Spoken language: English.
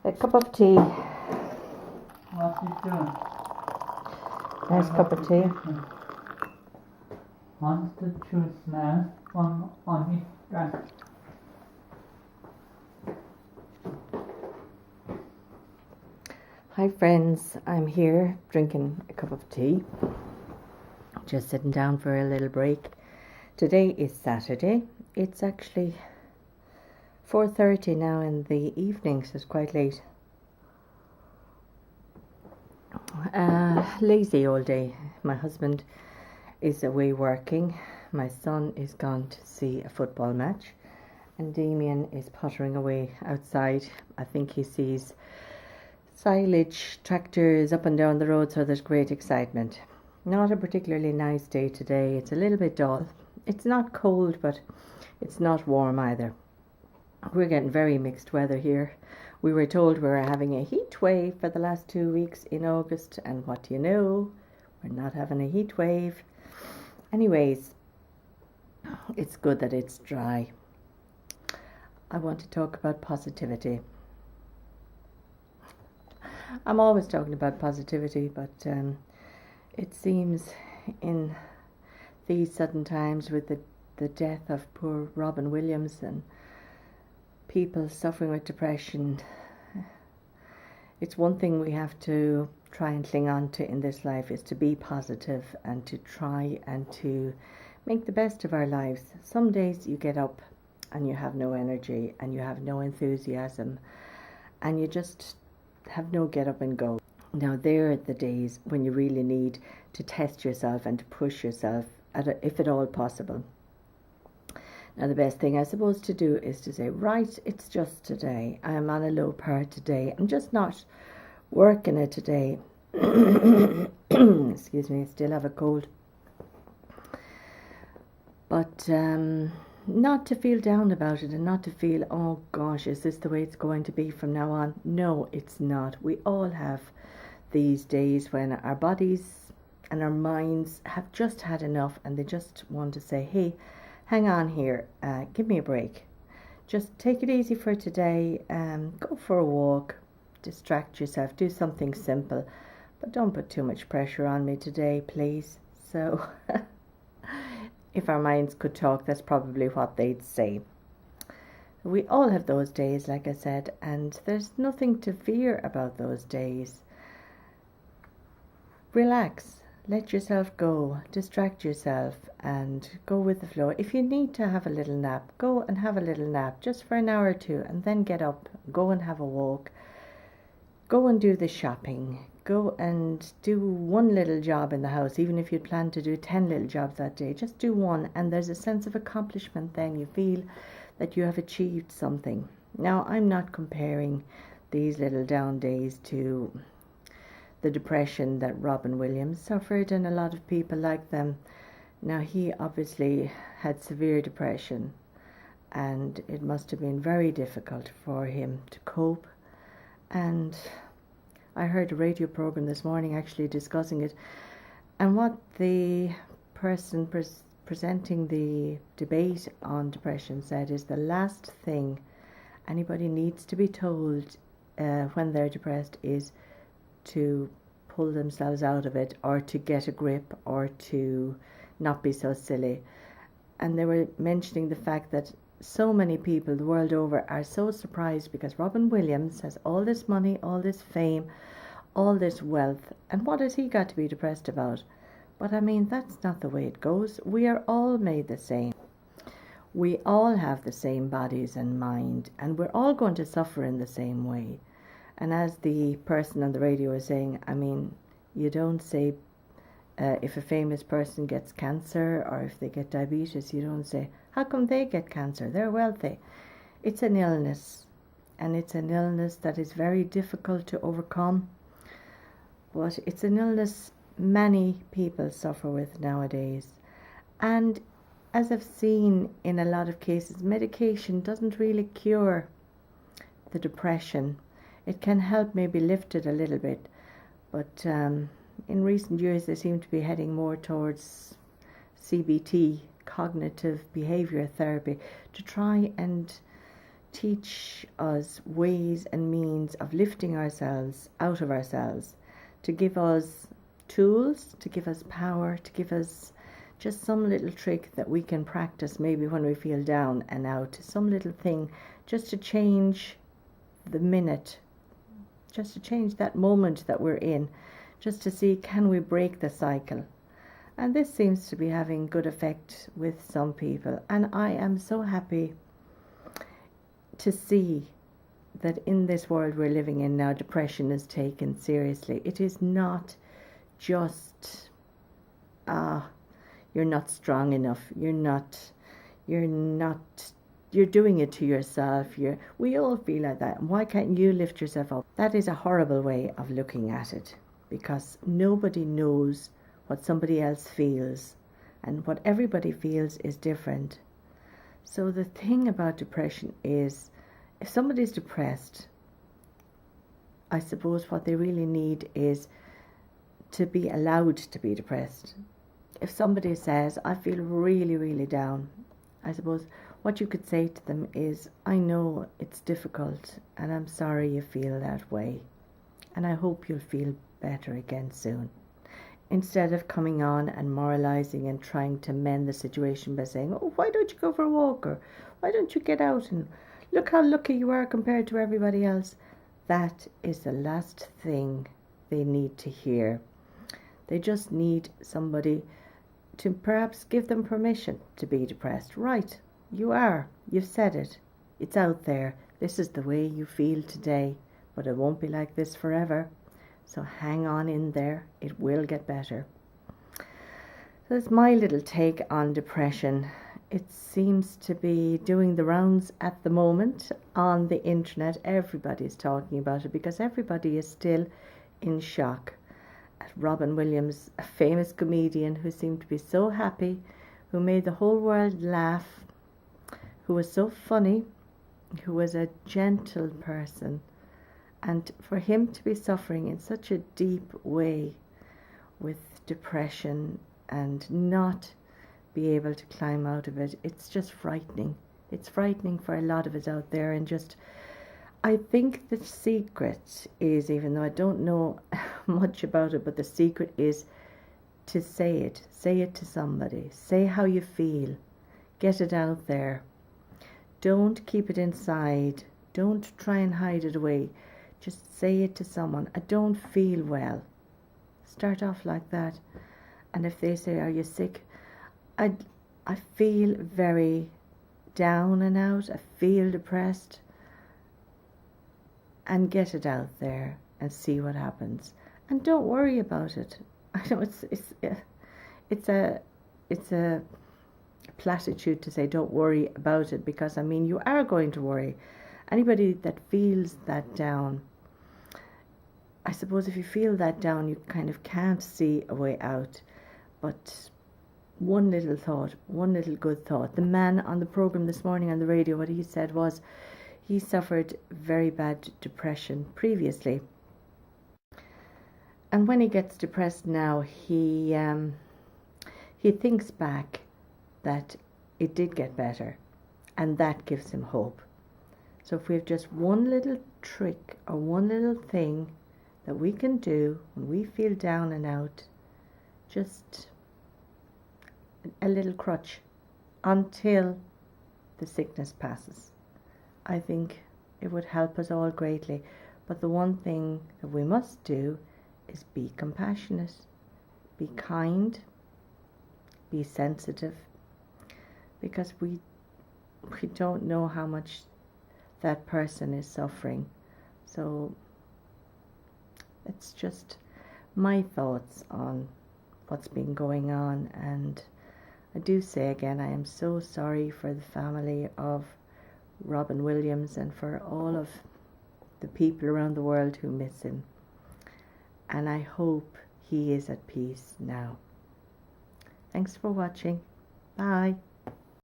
A cup of tea. What's it doing? Nice cup of tea. Wants to choose now on me. Right. Hi friends, I'm here drinking a cup of tea. Just sitting down for a little break. Today is Saturday. It's actually 4:30 now in the evening, so it's quite late. Lazy all day. My husband is away working. My son is gone to see a football match, and Damien is pottering away outside. I think he sees silage tractors up and down the road, so there's great excitement. Not a particularly nice day today. It's a little bit dull. It's not cold, but it's not warm either. We're getting very mixed weather here. We were told we were having a heat wave for the last 2 weeks in August, and what do you know? We're not having a heat wave. Anyways, it's good that it's dry. I want to talk about positivity. I'm always talking about positivity, but it seems in these sudden times with the death of poor Robin Williams and people suffering with depression, it's one thing we have to try and cling on to in this life, is to be positive and to try and to make the best of our lives. Some days you get up and you have no energy and you have no enthusiasm and you just have no get up and go. Now there are the days when you really need to test yourself and to push yourself if at all possible. Now the best thing I suppose to do is to say, right, it's just today. I'm on a low power today. I'm just not working it today. Excuse me, I still have a cold. But not to feel down about it and not to feel, oh gosh, is this the way it's going to be from now on? No, it's not. We all have these days when our bodies and our minds have just had enough and they just want to say, hey, hang on here, give me a break. Just take it easy for today, go for a walk, distract yourself, do something simple, but don't put too much pressure on me today, please. So if our minds could talk, that's probably what they'd say. We all have those days, like I said, and there's nothing to fear about those days. Relax. Let yourself go, distract yourself and go with the flow. If you need to have a little nap, go and have a little nap just for an hour or two and then get up, go and have a walk, go and do the shopping, go and do one little job in the house. Even if you'd planned to do 10 little jobs that day, just do one and there's a sense of accomplishment then. You feel that you have achieved something. Now, I'm not comparing these little down days to the depression that Robin Williams suffered, and a lot of people like them. Now, he obviously had severe depression and it must have been very difficult for him to cope. And I heard a radio program this morning actually discussing it, and what the person presenting the debate on depression said is the last thing anybody needs to be told when they're depressed is to pull themselves out of it or to get a grip or to not be so silly. And they were mentioning the fact that so many people the world over are so surprised because Robin Williams has all this money, all this fame, all this wealth, and what has he got to be depressed about? But I mean, that's not the way it goes. We are all made the same. We all have the same bodies and mind, and we're all going to suffer in the same way. And as the person on the radio is saying, I mean, you don't say if a famous person gets cancer or if they get diabetes, you don't say, how come they get cancer? They're wealthy. It's an illness, and it's an illness that is very difficult to overcome. But it's an illness many people suffer with nowadays. And as I've seen in a lot of cases, medication doesn't really cure the depression. It can help maybe lift it a little bit, but in recent years they seem to be heading more towards CBT, cognitive behaviour therapy, to try and teach us ways and means of lifting ourselves out of ourselves, to give us tools, to give us power, to give us just some little trick that we can practice maybe when we feel down and out, some little thing just to change the minute, just to change that moment that we're in, just to see, can we break the cycle? And this seems to be having good effect with some people, and I am so happy to see that in this world we're living in now, depression is taken seriously. It is not just you're not strong enough, you're doing it to yourself. We all feel like that. And why can't you lift yourself up? That is a horrible way of looking at it, because nobody knows what somebody else feels, and what everybody feels is different. So the thing about depression is, if somebody's depressed, I suppose what they really need is to be allowed to be depressed. If somebody says, I feel really, really down, I suppose what you could say to them is, I know it's difficult and I'm sorry you feel that way, and I hope you'll feel better again soon. Instead of coming on and moralizing and trying to mend the situation by saying, oh, why don't you go for a walk, or why don't you get out and look how lucky you are compared to everybody else. That is the last thing they need to hear. They just need somebody to perhaps give them permission to be depressed. Right, you are. You've said it. It's out there. This is the way you feel today, but it won't be like this forever. So hang on in there. It will get better. So that's my little take on depression. It seems to be doing the rounds at the moment on the internet. Everybody's talking about it because everybody is still in shock. Robin Williams, a famous comedian who seemed to be so happy, who made the whole world laugh, who was so funny, who was a gentle person, and for him to be suffering in such a deep way with depression and not be able to climb out of it, it's just frightening. It's frightening for a lot of us out there, and just I think the secret is, even though I don't know much about it, but the secret is to say it. Say it to somebody. Say how you feel. Get it out there. Don't keep it inside. Don't try and hide it away. Just say it to someone. I don't feel well. Start off like that. And if they say, are you sick? I feel very down and out. I feel depressed. And get it out there and see what happens. And don't worry about it. I know it's a platitude to say don't worry about it, because I mean you are going to worry. Anybody that feels that down, I suppose if you feel that down, you kind of can't see a way out. But one little thought, one little good thought. The man on the program this morning on the radio, what he said was, he suffered very bad depression previously. And when he gets depressed now, he thinks back that it did get better, and that gives him hope. So if we have just one little trick or one little thing that we can do when we feel down and out, just a little crutch until the sickness passes, I think it would help us all greatly. But the one thing that we must do is be compassionate, be kind, be sensitive, because we don't know how much that person is suffering. So it's just my thoughts on what's been going on. And I do say again, I am so sorry for the family of Robin Williams and for all of the people around the world who miss him. And I hope he is at peace now. Thanks for watching. Bye.